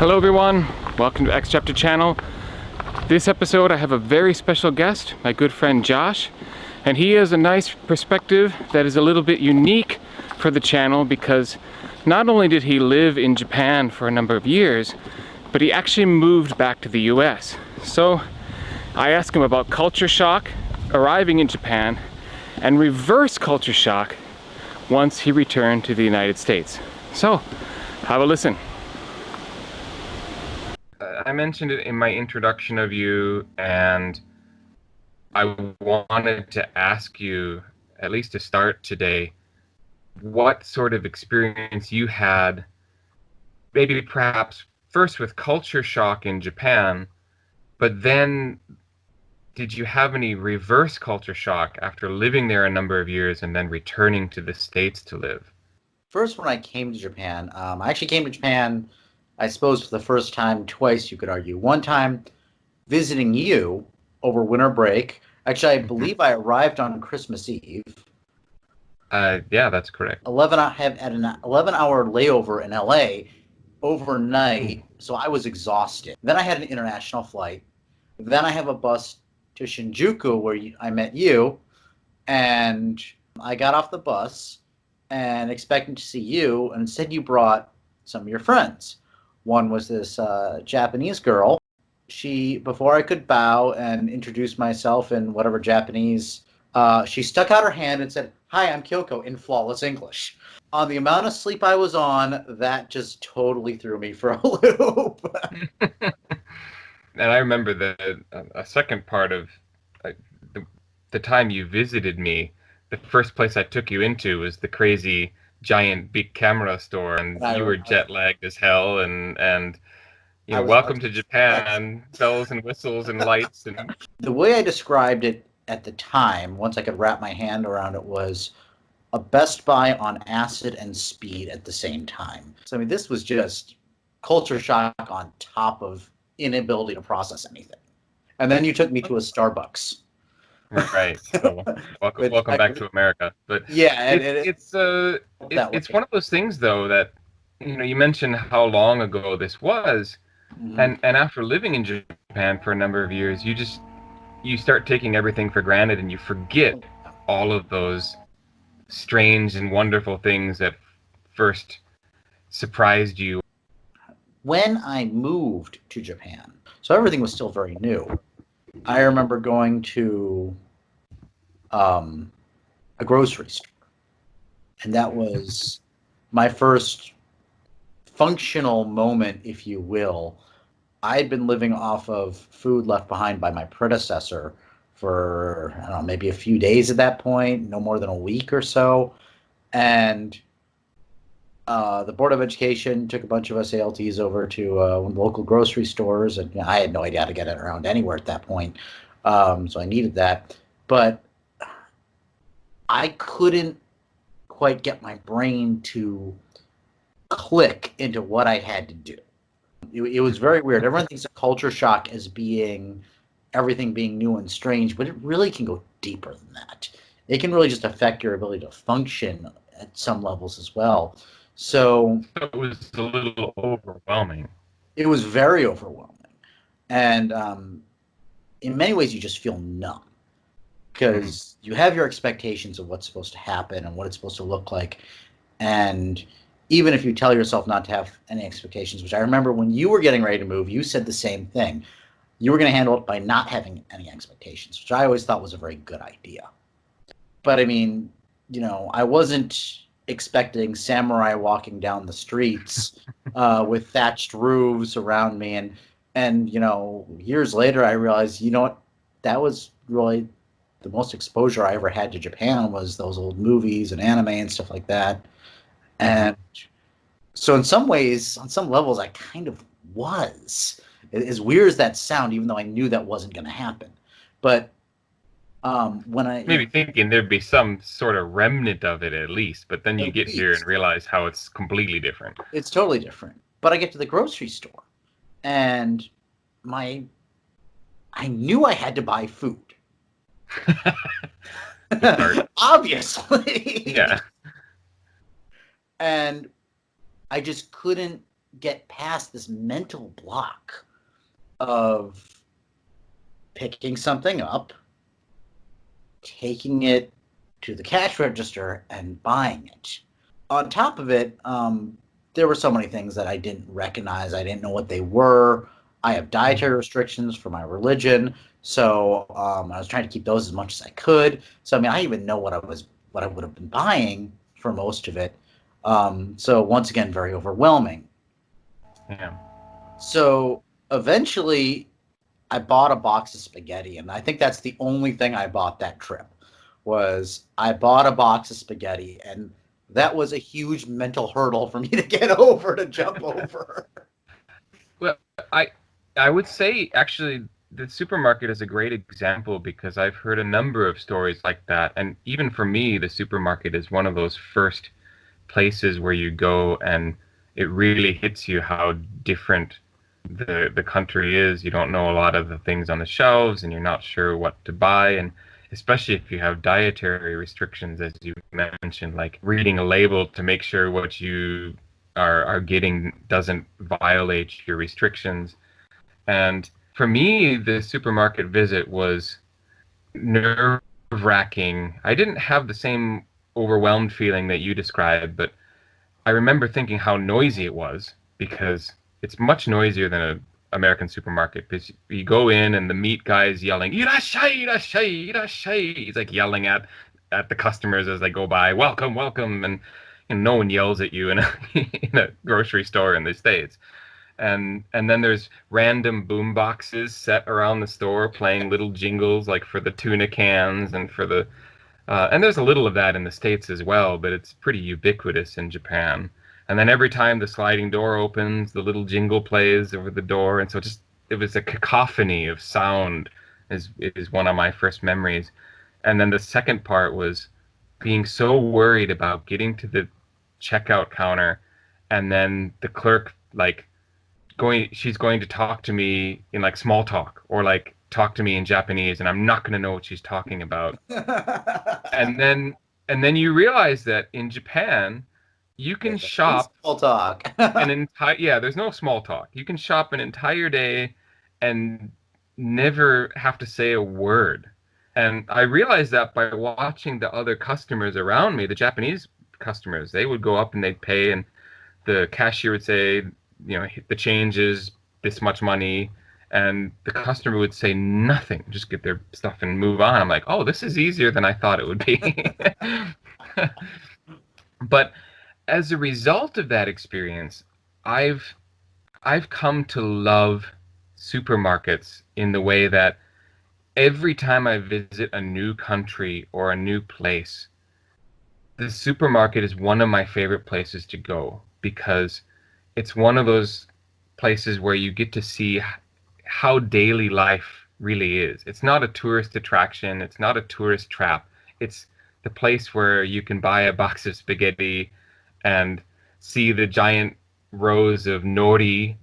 Hello everyone, welcome to Exjapter channel. This episode I have a very special guest, my good friend Josh, and he has a nice perspective that is a little bit unique for the channel because not only did he live in Japan for a number of years, but he actually moved back to the US. So I asked him about culture shock arriving in Japan and reverse culture shock once he returned to the United States. So have a listen. I mentioned it in my introduction of you, and I wanted to ask you, at least to start today, what sort of experience you had, maybe perhaps first with culture shock in Japan, but then did you have any reverse culture shock after living there a number of years and then returning to the States to live? First, when I came to Japan, I actually came to Japan, I suppose, for the first time twice, you could argue. One time visiting you over winter break. Actually, I believe I arrived on Christmas Eve. Yeah, that's correct. I had an 11-hour layover in LA overnight, so I was exhausted. Then I had an international flight. Then I have a bus to Shinjuku where I met you, and I got off the bus and expecting to see you, and instead you brought some of your friends. One was this Japanese girl. She, before I could bow and introduce myself in whatever Japanese, she stuck out her hand and said, "Hi, I'm Kyoko," in flawless English. On the amount of sleep I was on, that just totally threw me for a loop. And I remember a second part of the time you visited me. The first place I took you into was the crazy giant big camera store, and you were jet lagged as hell, and you know, welcome to Japan, bells and whistles and lights. And the way I described it at the time, once I could wrap my hand around it, was a Best Buy on acid and speed at the same time. So I mean, this was just culture shock on top of inability to process anything. And then you took me to a Starbucks. Right. So welcome back to America. But yeah, it's one of those things though that, you know, you mentioned how long ago this was, and after living in Japan for a number of years, you start taking everything for granted and you forget all of those strange and wonderful things that first surprised you. When I moved to Japan, so everything was still very new. I remember going to a grocery store, and that was my first functional moment, if you will. I had been living off of food left behind by my predecessor for, I don't know, maybe a few days at that point, no more than a week or so. And the Board of Education took a bunch of us ALTs over to one of the local grocery stores, and I had no idea how to get it around anywhere at that point. So I needed that. But I couldn't quite get my brain to click into what I had to do. It was very weird. Everyone thinks of culture shock as being everything being new and strange, but it really can go deeper than that. It can really just affect your ability to function at some levels as well. So it was a little overwhelming. It was very overwhelming. And in many ways, you just feel numb because you have your expectations of what's supposed to happen and what it's supposed to look like. And even if you tell yourself not to have any expectations, which I remember when you were getting ready to move, you said the same thing. You were going to handle it by not having any expectations, which I always thought was a very good idea. But I mean, you know, I wasn't expecting samurai walking down the streets with thatched roofs around me. And, you know, years later, I realized, you know what, that was really the most exposure I ever had to Japan was those old movies and anime and stuff like that. And so in some ways, on some levels, I kind of was. As weird as that sound, even though I knew that wasn't going to happen. But when I... Maybe thinking there'd be some sort of remnant of it at least, but then you get here and realize how it's completely different. It's totally different. But I get to the grocery store, and I knew I had to buy food. Obviously. Yeah. And I just couldn't get past this mental block of picking something up, taking it to the cash register, and buying it. On top of it, there were so many things that I didn't recognize. I didn't know what they were. I have dietary restrictions for my religion, so I was trying to keep those as much as I could. So I mean, I didn't even know what I would have been buying for most of it. So once again, very overwhelming. Yeah. So eventually, I bought a box of spaghetti, and I think that's the only thing I bought that trip. Was I bought a box of spaghetti, and that was a huge mental hurdle for me to get over, to jump over. Well, I I would say actually the supermarket is a great example because I've heard a number of stories like that, and even for me, the supermarket is one of those first places where you go and it really hits you how different the country is. You don't know a lot of the things on the shelves, and you're not sure what to buy, and especially if you have dietary restrictions, as you mentioned, like reading a label to make sure what you are getting doesn't violate your restrictions. And for me, the supermarket visit was nerve wracking. I didn't have the same overwhelmed feeling that you described, but I remember thinking how noisy it was because it's much noisier than a American supermarket. Because you go in and the meat guy is yelling, "Irashai, irashai, irashai." He's like yelling at the customers as they go by, "Welcome, welcome," and no one yells at you in a in a grocery store in the States. And then there's random boom boxes set around the store playing little jingles like for the tuna cans and for the and there's a little of that in the States as well, but it's pretty ubiquitous in Japan. And then every time the sliding door opens, the little jingle plays over the door, and so just it was a cacophony of sound is one of my first memories. And then the second part was being so worried about getting to the checkout counter, and then the clerk like she's going to talk to me in like small talk or like talk to me in Japanese, and I'm not going to know what she's talking about. And then you realize that in Japan you can There's no shop small talk. an entire there's no small talk. You can shop an entire day and never have to say a word. And I realized that by watching the other customers around me, the Japanese customers, they would go up and they'd pay, and the cashier would say, the change is this much money, and the customer would say nothing, just get their stuff and move on. I'm like, oh, this is easier than I thought it would be. But as a result of that experience, I've I've come to love supermarkets in the way that every time I visit a new country or a new place, the supermarket is one of my favorite places to go because it's one of those places where you get to see how daily life really is. It's not a tourist attraction, it's not a tourist trap. It's the place where you can buy a box of spaghetti and see the giant rows of nori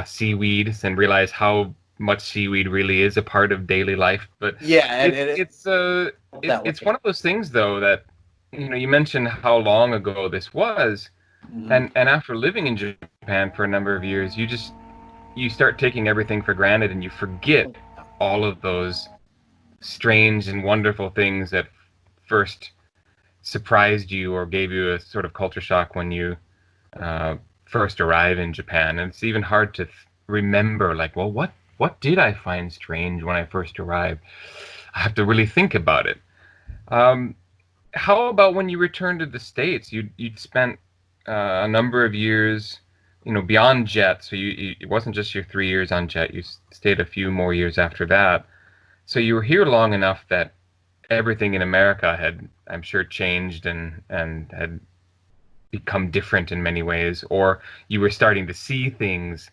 seaweeds and realize how much seaweed really is a part of daily life. But Yeah, and it's one of those things though that you mentioned how long ago this was, Mhm. and after living in Japan for a number of years, you start taking everything for granted and you forget all of those strange and wonderful things that first surprised you or gave you a sort of culture shock when you uh, first arrive in Japan. And it's even hard to remember, like, well, what did I find strange when I first arrived? I have to really think about it. Um, how about when you returned to the States? You'd spent a number of years, beyond Jet. So it wasn't just your 3 years on Jet. You stayed a few more years after that. So you were here long enough that everything in America had, I'm sure, changed and had become different in many ways, or you were starting to see things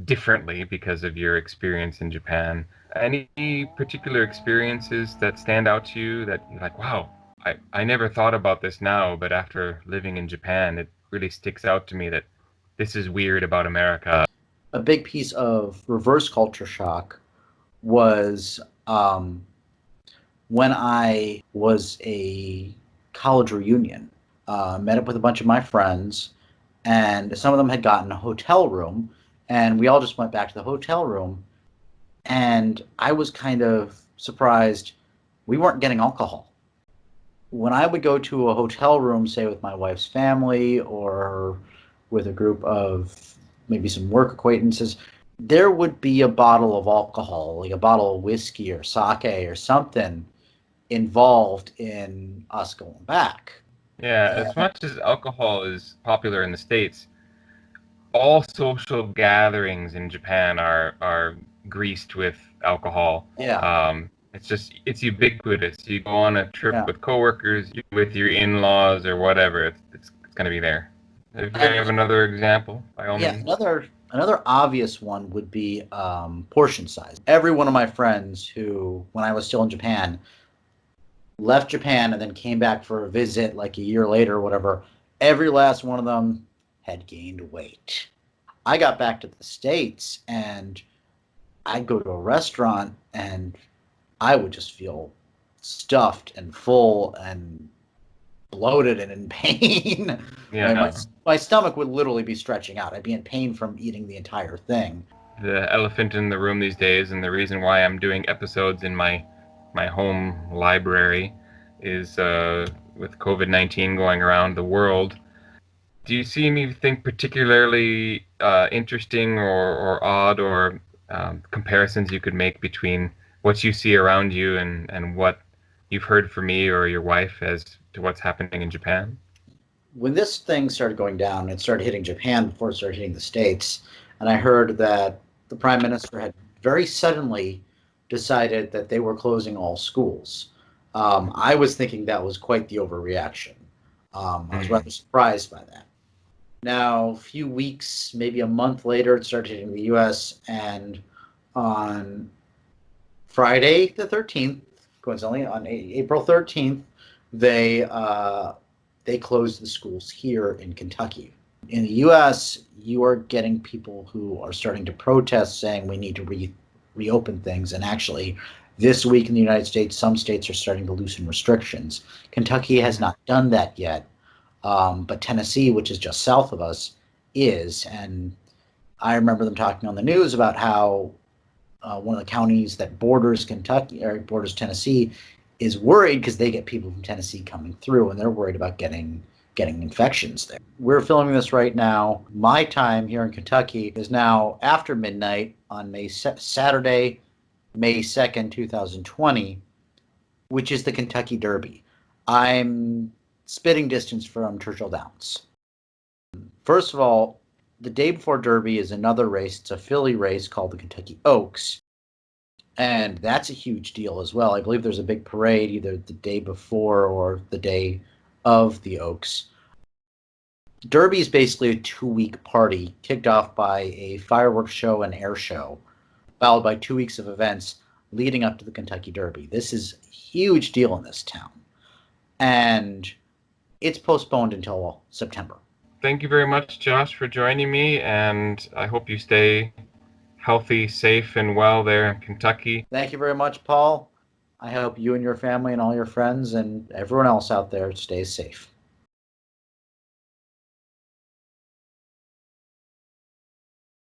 differently because of your experience in Japan. Any particular experiences that stand out to you that you're like, wow, I never thought about this now, but after living in Japan, it really sticks out to me that this is weird about America. A big piece of reverse culture shock was when I was a college reunion. Met up with a bunch of my friends, and some of them had gotten a hotel room, and we all just went back to the hotel room, and I was kind of surprised we weren't getting alcohol. When I would go to a hotel room, say with my wife's family or with a group of maybe some work acquaintances, there would be a bottle of alcohol, like a bottle of whiskey or sake or something involved in us going back. Yeah, as much as alcohol is popular in the States, all social gatherings in Japan are greased with alcohol. Yeah. It's ubiquitous. You go on a trip Yeah. with coworkers, with your in-laws or whatever, it's going to be there. If you have another example, by all Yeah, means. another obvious one would be portion size. Every one of my friends who, when I was still in Japan, left Japan and then came back for a visit like a year later or whatever, every last one of them had gained weight. I got back to the States and I'd go to a restaurant and I would just feel stuffed and full and bloated and in pain. Yeah, My stomach would literally be stretching out. I'd be in pain from eating the entire thing. the elephant in the room these days, and the reason why I'm doing episodes in my home library is with COVID-19 going around the world. Do you see anything particularly interesting or odd or comparisons you could make between what you see around you and what you've heard from me or your wife as to what's happening in Japan? When this thing started going down, it started hitting Japan before it started hitting the States. And I heard that the prime minister had very suddenly decided that they were closing all schools. I was thinking that was quite the overreaction. I was rather surprised by that. Now, a few weeks, maybe a month later, it started hitting the US. And on Friday the 13th, coincidentally, on April 13th, they closed the schools here in Kentucky. In the U.S., you are getting people who are starting to protest saying we need to reopen things. And actually, this week in the United States, some states are starting to loosen restrictions. Kentucky has not done that yet, but Tennessee, which is just south of us, is. And I remember them talking on the news about how one of the counties that borders Kentucky or borders Tennessee is worried because they get people from Tennessee coming through, and they're worried about getting infections there. We're filming this right now. My time here in Kentucky is now after midnight on Saturday, May 2nd, 2020, which is the Kentucky Derby. I'm spitting distance from Churchill Downs. First of all, the day before Derby is another race. It's a filly race called the Kentucky Oaks. And that's a huge deal as well. I believe there's a big parade either the day before or the day of the Oaks. Derby is basically a 2-week party kicked off by a fireworks show and air show, followed by 2 weeks of events leading up to the Kentucky Derby. This is a huge deal in this town. And it's postponed until September. Thank you very much, Josh, for joining me, and I hope you stay healthy, safe, and well there in Kentucky. Thank you very much, Paul. I hope you and your family and all your friends and everyone else out there stays safe.